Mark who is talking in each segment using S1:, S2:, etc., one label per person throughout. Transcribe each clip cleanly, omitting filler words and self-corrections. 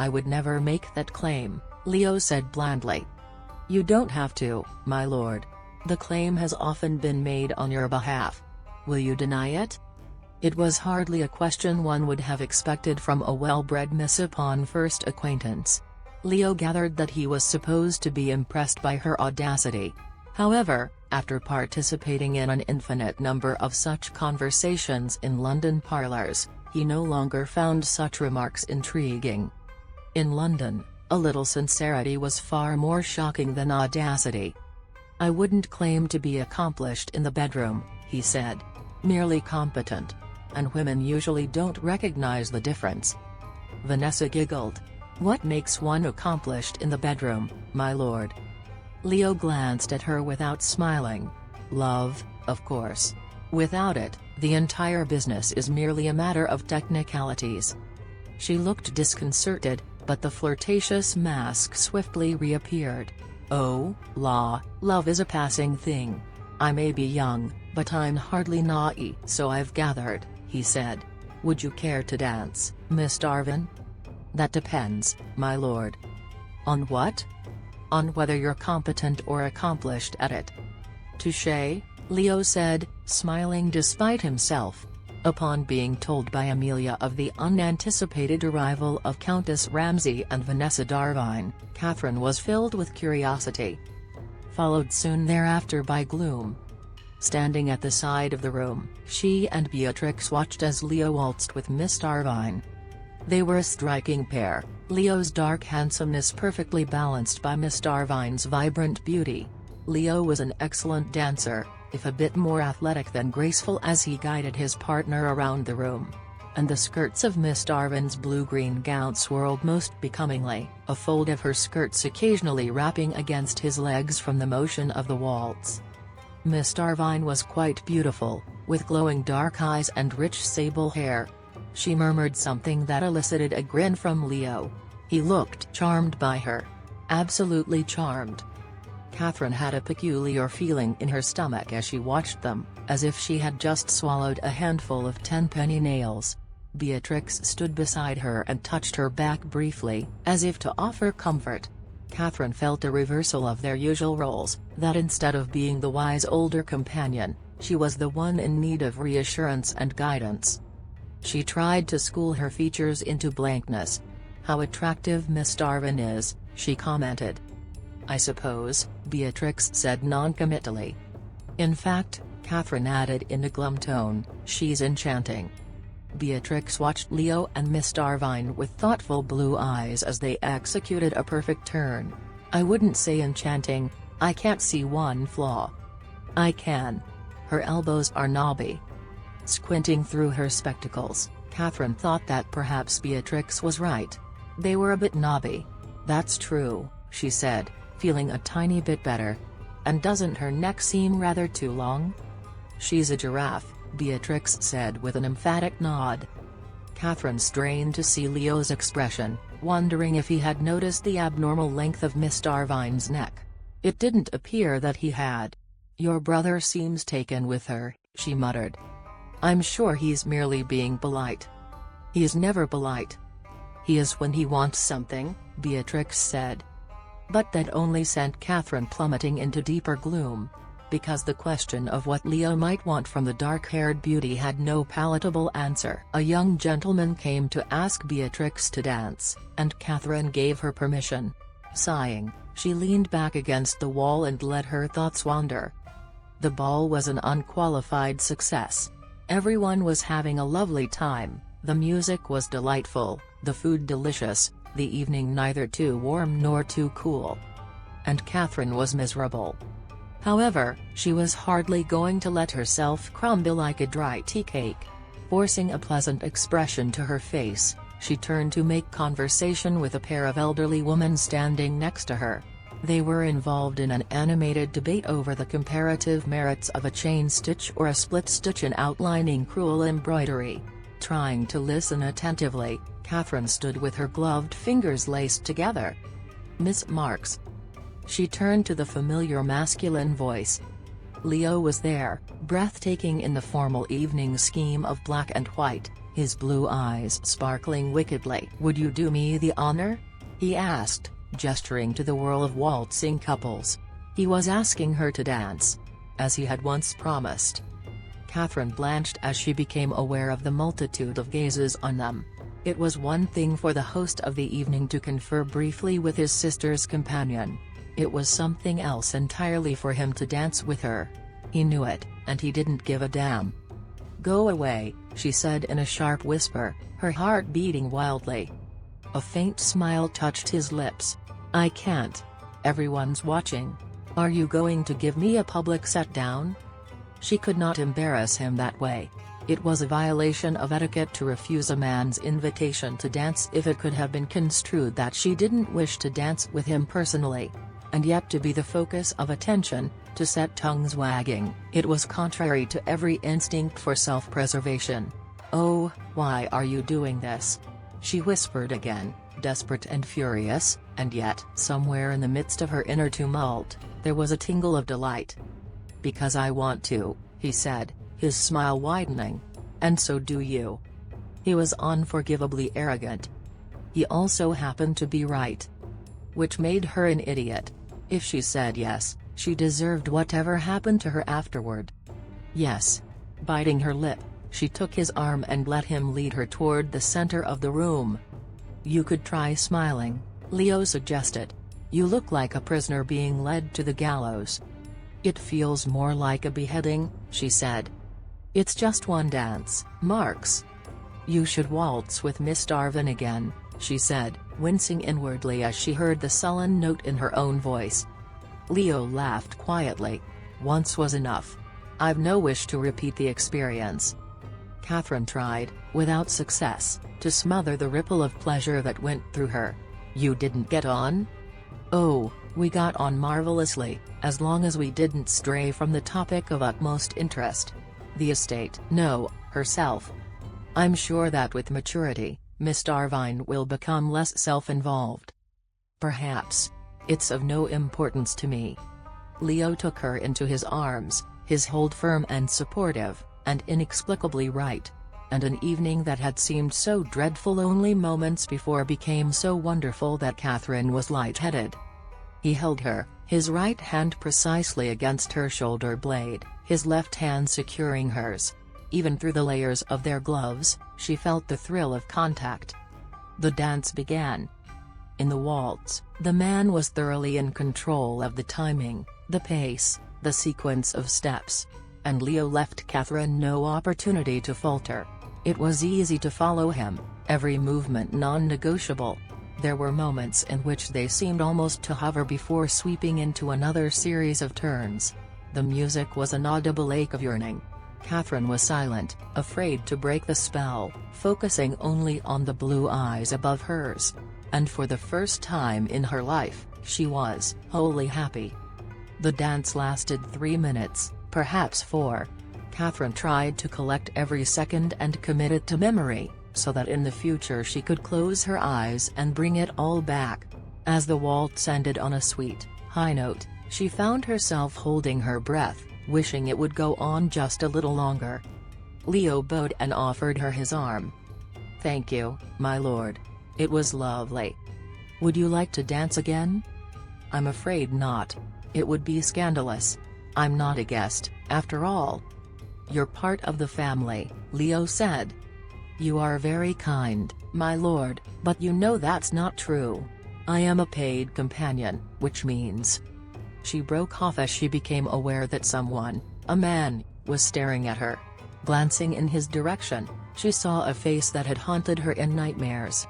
S1: I would never make that claim, Leo said blandly. You don't have to, my lord. The claim has often been made on your behalf. Will you deny it? It was hardly a question one would have expected from a well-bred miss upon first acquaintance. Leo gathered that he was supposed to be impressed by her audacity. However, after participating in an infinite number of such conversations in London parlours, he no longer found such remarks intriguing. In London, a little sincerity was far more shocking than audacity. I wouldn't claim to be accomplished in the bedroom, he said. Merely competent. And women usually don't recognize the difference. Vanessa giggled. What makes one accomplished in the bedroom, my lord? Leo glanced at her without smiling. Love, of course. Without it, the entire business is merely a matter of technicalities. She looked disconcerted, but the flirtatious mask swiftly reappeared. Oh, love is a passing thing. I may be young, but I'm hardly naughty, so I've gathered, he said. Would you care to dance, Miss Darwin? That depends, my lord. On what? On whether you're competent or accomplished at it. Touché, Leo said, smiling despite himself. Upon being told by Amelia of the unanticipated arrival of Countess Ramsay and Vanessa Darvine, Catherine was filled with curiosity. Followed soon thereafter by gloom. Standing at the side of the room, she and Beatrix watched as Leo waltzed with Miss Darvine. They were a striking pair, Leo's dark handsomeness perfectly balanced by Miss Darvine's vibrant beauty. Leo was an excellent dancer, if a bit more athletic than graceful as he guided his partner around the room. And the skirts of Miss Darvine's blue-green gown swirled most becomingly, a fold of her skirts occasionally rapping against his legs from the motion of the waltz. Miss Darvine was quite beautiful, with glowing dark eyes and rich sable hair. She murmured something that elicited a grin from Leo. He looked charmed by her. Absolutely charmed. Catherine had a peculiar feeling in her stomach as she watched them, as if she had just swallowed a handful of tenpenny nails. Beatrix stood beside her and touched her back briefly, as if to offer comfort. Catherine felt a reversal of their usual roles, that instead of being the wise older companion, she was the one in need of reassurance and guidance. She tried to school her features into blankness. How attractive Miss Darvine is, she commented. I suppose, Beatrix said noncommittally. In fact, Catherine added in a glum tone, she's enchanting. Beatrix watched Leo and Miss Darvine with thoughtful blue eyes as they executed a perfect turn. I wouldn't say enchanting, I can't see one flaw. I can. Her elbows are knobby. Squinting through her spectacles, Catherine thought that perhaps Beatrix was right. They were a bit knobby. That's true, she said, feeling a tiny bit better. And doesn't her neck seem rather too long? She's a giraffe, Beatrix said with an emphatic nod. Catherine strained to see Leo's expression, wondering if he had noticed the abnormal length of Miss Darvine's neck. It didn't appear that he had. Your brother seems taken with her, she muttered. I'm sure he's merely being polite. He is never polite. He is when he wants something, Beatrix said. But that only sent Catherine plummeting into deeper gloom. Because the question of what Leo might want from the dark-haired beauty had no palatable answer. A young gentleman came to ask Beatrix to dance, and Catherine gave her permission. Sighing, she leaned back against the wall and let her thoughts wander. The ball was an unqualified success. Everyone was having a lovely time, the music was delightful, the food delicious, the evening neither too warm nor too cool. And Catherine was miserable. However, she was hardly going to let herself crumble like a dry tea cake. Forcing a pleasant expression to her face, she turned to make conversation with a pair of elderly women standing next to her. They were involved in an animated debate over the comparative merits of a chain stitch or a split stitch in outlining crewel embroidery. Trying to listen attentively, Catherine stood with her gloved fingers laced together. Miss Marks. She turned to the familiar masculine voice. Leo was there, breathtaking in the formal evening scheme of black and white, his blue eyes sparkling wickedly. "Would you do me the honor?" he asked, gesturing to the whirl of waltzing couples. He was asking her to dance, as he had once promised. Catherine blanched as she became aware of the multitude of gazes on them. It was one thing for the host of the evening to confer briefly with his sister's companion. It was something else entirely for him to dance with her. He knew it, and he didn't give a damn. "Go away," she said in a sharp whisper, her heart beating wildly. A faint smile touched his lips. "I can't. Everyone's watching. Are you going to give me a public set-down?" She could not embarrass him that way. It was a violation of etiquette to refuse a man's invitation to dance if it could have been construed that she didn't wish to dance with him personally. And yet to be the focus of attention, to set tongues wagging, it was contrary to every instinct for self-preservation. "Oh, why are you doing this?" she whispered again, desperate and furious, and yet, somewhere in the midst of her inner tumult, there was a tingle of delight. "Because I want to," he said, his smile widening. "And so do you." He was unforgivably arrogant. He also happened to be right. Which made her an idiot. If she said yes, she deserved whatever happened to her afterward. "Yes." Biting her lip, she took his arm and let him lead her toward the center of the room. "You could try smiling," Leo suggested. "You look like a prisoner being led to the gallows." "It feels more like a beheading," she said. "It's just one dance, Marks." "You should waltz with Miss Darwin again," she said, wincing inwardly as she heard the sullen note in her own voice. Leo laughed quietly. "Once was enough. I've no wish to repeat the experience." Catherine tried, without success, to smother the ripple of pleasure that went through her. "You didn't get on?" "Oh, we got on marvelously, as long as we didn't stray from the topic of utmost interest. The estate." "No, herself. I'm sure that with maturity, Miss Darvine will become less self-involved." "Perhaps. It's of no importance to me." Leo took her into his arms, his hold firm and supportive, and inexplicably right. And an evening that had seemed so dreadful only moments before became so wonderful that Catherine was lightheaded. He held her, his right hand precisely against her shoulder blade, his left hand securing hers. Even through the layers of their gloves, she felt the thrill of contact. The dance began. In the waltz, the man was thoroughly in control of the timing, the pace, the sequence of steps. And Leo left Catherine no opportunity to falter. It was easy to follow him, every movement non-negotiable. There were moments in which they seemed almost to hover before sweeping into another series of turns. The music was an audible ache of yearning. Catherine was silent, afraid to break the spell, focusing only on the blue eyes above hers. And for the first time in her life, she was wholly happy. The dance lasted 3 minutes, perhaps 4. Catherine tried to collect every second and commit it to memory, so that in the future she could close her eyes and bring it all back. As the waltz ended on a sweet, high note, she found herself holding her breath, wishing it would go on just a little longer. Leo bowed and offered her his arm. "Thank you, my lord. It was lovely. Would you like to dance again?" "I'm afraid not. It would be scandalous. I'm not a guest, after all." "You're part of the family," Leo said. "You are very kind, my lord, but you know that's not true. I am a paid companion, which means—" She broke off as she became aware that someone, a man, was staring at her. Glancing in his direction, she saw a face that had haunted her in nightmares.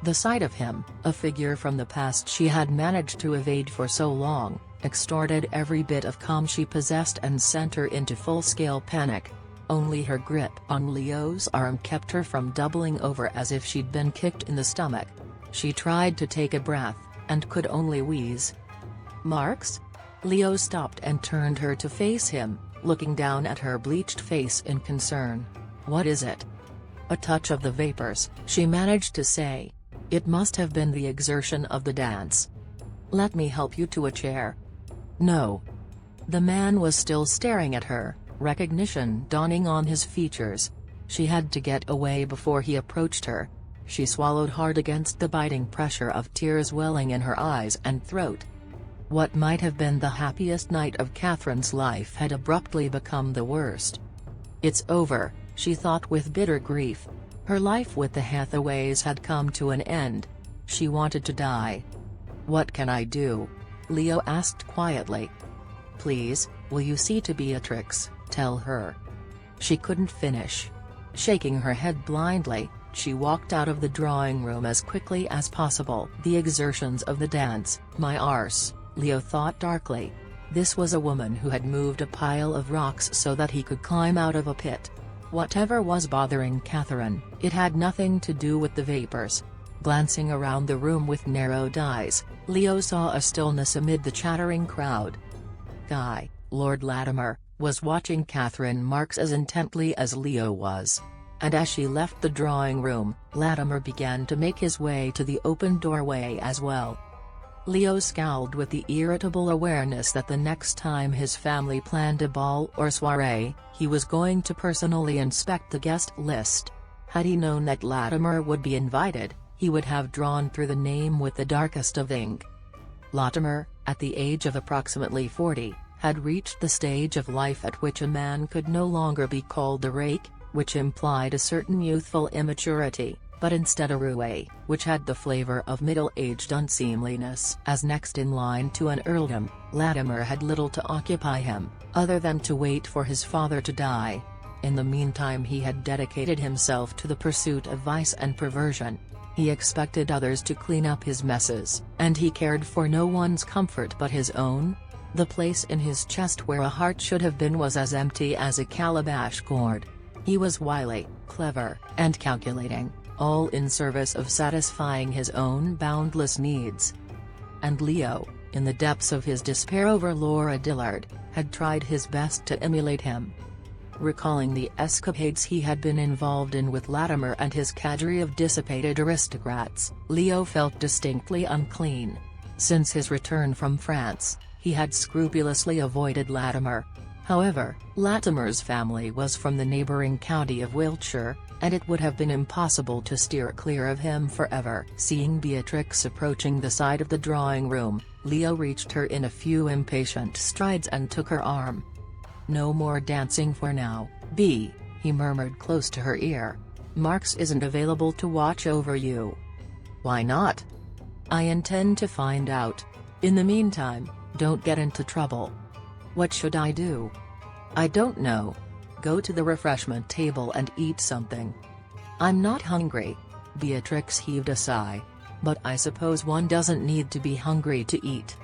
S1: The sight of him, a figure from the past she had managed to evade for so long, extorted every bit of calm she possessed and sent her into full-scale panic. Only her grip on Leo's arm kept her from doubling over as if she'd been kicked in the stomach. She tried to take a breath, and could only wheeze. "Marks?" Leo stopped and turned her to face him, looking down at her bleached face in concern. "What is it?" "A touch of the vapors," she managed to say. "It must have been the exertion of the dance." "Let me help you to a chair." "No." The man was still staring at her, recognition dawning on his features. She had to get away before he approached her. She swallowed hard against the biting pressure of tears welling in her eyes and throat. What might have been the happiest night of Catherine's life had abruptly become the worst. "It's over," she thought with bitter grief. Her life with the Hathaways had come to an end. She wanted to die. "What can I do?" Leo asked quietly. "Please, will you see to Beatrix, tell her." She couldn't finish. Shaking her head blindly, she walked out of the drawing room as quickly as possible. The exertions of the dance, my arse, Leo thought darkly. This was a woman who had moved a pile of rocks so that he could climb out of a pit. Whatever was bothering Catherine, it had nothing to do with the vapors. Glancing around the room with narrowed eyes, Leo saw a stillness amid the chattering crowd. Guy, Lord Latimer, was watching Catherine Marks as intently as Leo was. And as she left the drawing room, Latimer began to make his way to the open doorway as well. Leo scowled with the irritable awareness that the next time his family planned a ball or soiree, he was going to personally inspect the guest list. Had he known that Latimer would be invited, he would have drawn through the name with the darkest of ink. Latimer, at the age of approximately 40, had reached the stage of life at which a man could no longer be called a rake, which implied a certain youthful immaturity, but instead a roue, which had the flavor of middle-aged unseemliness. As next in line to an earldom, Latimer had little to occupy him, other than to wait for his father to die. In the meantime he had dedicated himself to the pursuit of vice and perversion. He expected others to clean up his messes, and he cared for no one's comfort but his own. The place in his chest where a heart should have been was as empty as a calabash gourd. He was wily, clever, and calculating, all in service of satisfying his own boundless needs. And Leo, in the depths of his despair over Laura Dillard, had tried his best to emulate him. Recalling the escapades he had been involved in with Latimer and his cadre of dissipated aristocrats, Leo felt distinctly unclean. Since his return from France, he had scrupulously avoided Latimer. However, Latimer's family was from the neighbouring county of Wiltshire, and it would have been impossible to steer clear of him forever. Seeing Beatrix approaching the side of the drawing room, Leo reached her in a few impatient strides and took her arm. "No more dancing for now, B," he murmured close to her ear. "Marks isn't available to watch over you." "Why not?" "I intend to find out. In the meantime, don't get into trouble." "What should I do?" "I don't know. Go to the refreshment table and eat something." "I'm not hungry." Beatrix heaved a sigh. "But I suppose one doesn't need to be hungry to eat."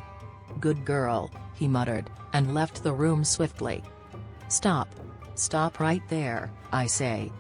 S1: "Good girl," he muttered, and left the room swiftly. "Stop. Stop right there, I say."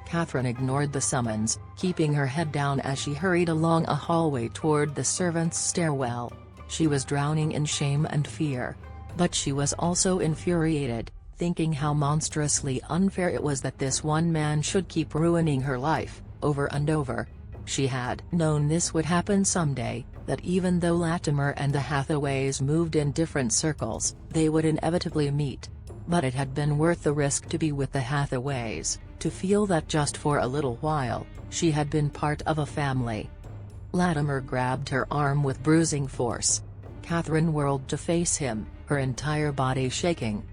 S1: Catherine ignored the summons, keeping her head down as she hurried along a hallway toward the servants' stairwell. She was drowning in shame and fear. But she was also infuriated, thinking how monstrously unfair it was that this one man should keep ruining her life, over and over. She had known this would happen someday, that even though Latimer and the Hathaways moved in different circles, they would inevitably meet. But it had been worth the risk to be with the Hathaways, to feel that just for a little while, she had been part of a family. Latimer grabbed her arm with bruising force. Catherine whirled to face him, her entire body shaking.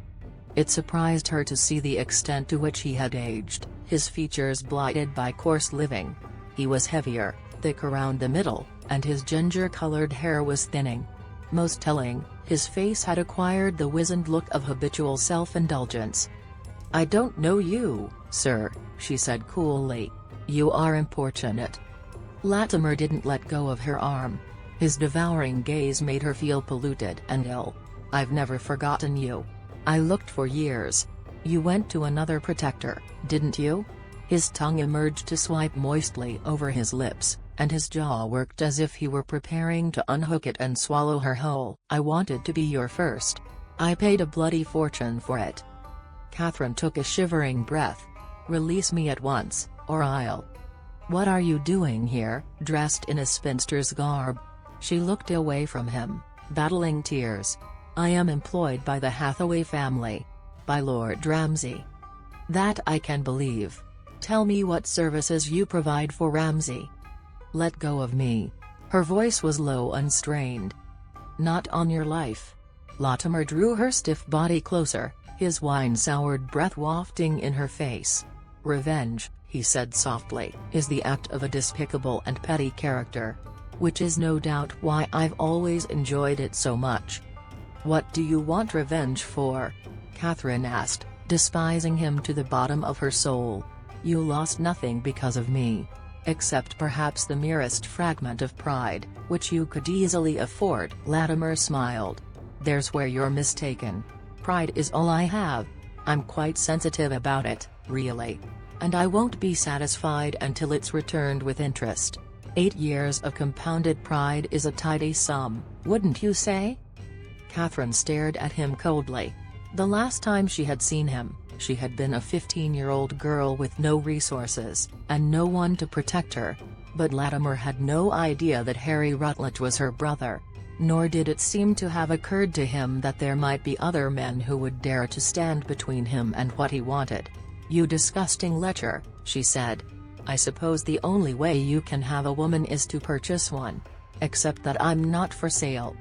S1: It surprised her to see the extent to which he had aged, his features blighted by coarse living. He was heavier, thick around the middle, and his ginger-colored hair was thinning. Most telling, his face had acquired the wizened look of habitual self-indulgence. "I don't know you, sir," she said coolly. "You are importunate." Latimer didn't let go of her arm. His devouring gaze made her feel polluted and ill. "I've never forgotten you. I looked for years. You went to another protector, didn't you?" His tongue emerged to swipe moistly over his lips, and his jaw worked as if he were preparing to unhook it and swallow her whole. "I wanted to be your first. I paid a bloody fortune for it." Catherine took a shivering breath. "Release me at once, or I'll—" "What are you doing here, dressed in a spinster's garb?" She looked away from him, battling tears. "I am employed by the Hathaway family. By Lord Ramsay." "That I can believe. Tell me what services you provide for Ramsay. Let go of me. Her voice was low and strained. Not on your life. Latimer drew her stiff body closer, his wine-soured breath wafting in her face. Revenge, he said softly, is the act of a despicable and petty character. Which is no doubt why I've always enjoyed it so much. What do you want revenge for? Catherine asked, despising him to the bottom of her soul. You lost nothing because of me. Except perhaps the merest fragment of pride, which you could easily afford. Latimer smiled. There's where you're mistaken. Pride is all I have. I'm quite sensitive about it, really. And I won't be satisfied until it's returned with interest. 8 years of compounded pride is a tidy sum, wouldn't you say? Catherine stared at him coldly. The last time she had seen him, she had been a 15-year-old girl with no resources, and no one to protect her. But Latimer had no idea that Harry Rutledge was her brother. Nor did it seem to have occurred to him that there might be other men who would dare to stand between him and what he wanted. You disgusting lecher, she said. I suppose the only way you can have a woman is to purchase one. Except that I'm not for sale.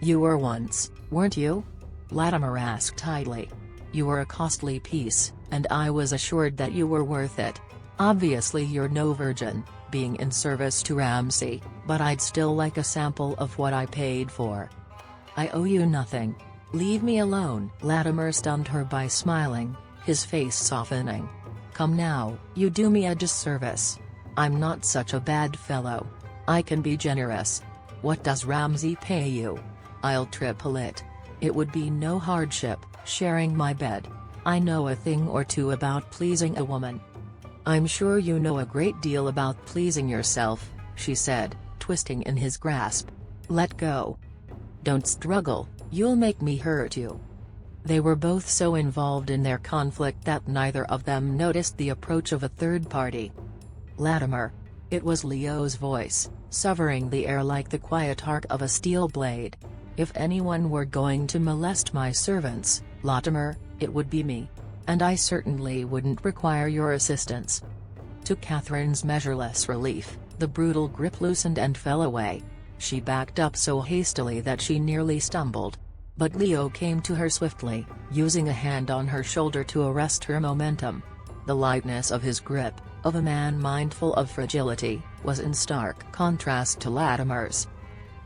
S1: You were once, weren't you? Latimer asked idly. You were a costly piece, and I was assured that you were worth it. Obviously you're no virgin, being in service to Ramsay, but I'd still like a sample of what I paid for. I owe you nothing. Leave me alone. Latimer stunned her by smiling, his face softening. Come now, you do me a disservice. I'm not such a bad fellow. I can be generous. What does Ramsay pay you? I'll triple it. It would be no hardship, sharing my bed. I know a thing or two about pleasing a woman. I'm sure you know a great deal about pleasing yourself, she said, twisting in his grasp. Let go. Don't struggle, you'll make me hurt you. They were both so involved in their conflict that neither of them noticed the approach of a third party. Latimer. It was Leo's voice, severing the air like the quiet arc of a steel blade. If anyone were going to molest my servants, Latimer, it would be me. And I certainly wouldn't require your assistance. To Catherine's measureless relief, the brutal grip loosened and fell away. She backed up so hastily that she nearly stumbled. But Leo came to her swiftly, using a hand on her shoulder to arrest her momentum. The lightness of his grip, of a man mindful of fragility, was in stark contrast to Latimer's.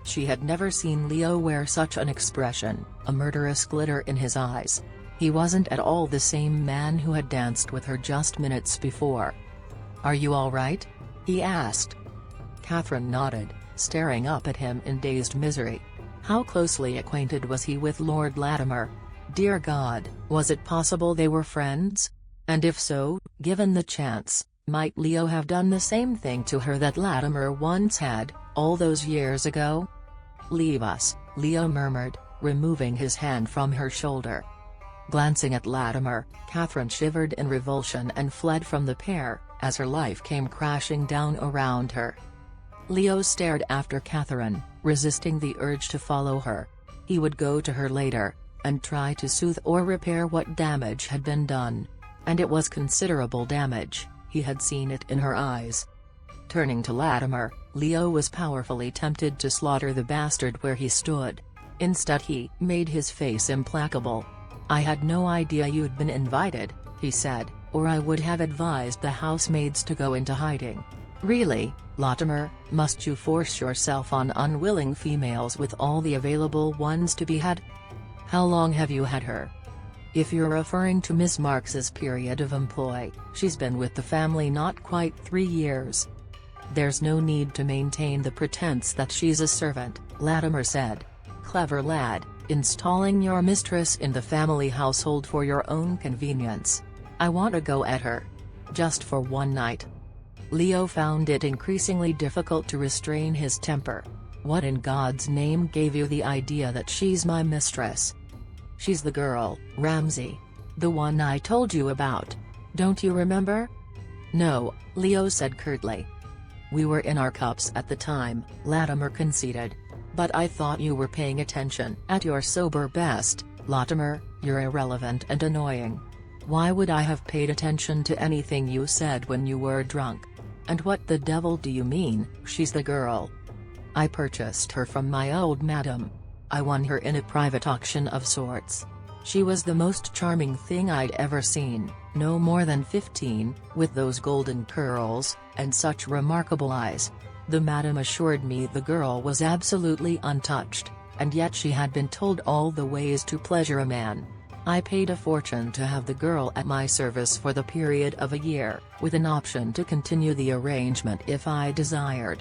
S1: She had never seen Leo wear such an expression, a murderous glitter in his eyes. He wasn't at all the same man who had danced with her just minutes before. Are you all right? He asked. Catherine nodded, staring up at him in dazed misery. How closely acquainted was he with Lord Latimer? Dear God, was it possible they were friends? And if so, given the chance, might Leo have done the same thing to her that Latimer once had, all those years ago? Leave us, Leo murmured, removing his hand from her shoulder. Glancing at Latimer, Catherine shivered in revulsion and fled from the pair, as her life came crashing down around her. Leo stared after Catherine, resisting the urge to follow her. He would go to her later, and try to soothe or repair what damage had been done. And it was considerable damage, he had seen it in her eyes. Turning to Latimer, Leo was powerfully tempted to slaughter the bastard where he stood. Instead he made his face implacable. I had no idea you'd been invited, he said, or I would have advised the housemaids to go into hiding. Really, Latimer, must you force yourself on unwilling females with all the available ones to be had? How long have you had her? If you're referring to Miss Marks's period of employ, she's been with the family not quite 3 years. There's no need to maintain the pretense that she's a servant, Latimer said. Clever lad, installing your mistress in the family household for your own convenience. I want to go at her. Just for one night. Leo found it increasingly difficult to restrain his temper. What in God's name gave you the idea that she's my mistress? She's the girl, Ramsay. The one I told you about. Don't you remember? No, Leo said curtly. We were in our cups at the time, Latimer conceded. But I thought you were paying attention. At your sober best, Latimer, you're irrelevant and annoying. Why would I have paid attention to anything you said when you were drunk? And what the devil do you mean, she's the girl? I purchased her from my old madam. I won her in a private auction of sorts. She was the most charming thing I'd ever seen, no more than 15, with those golden curls, and such remarkable eyes. The madam assured me the girl was absolutely untouched, and yet she had been told all the ways to pleasure a man. I paid a fortune to have the girl at my service for the period of a year, with an option to continue the arrangement if I desired.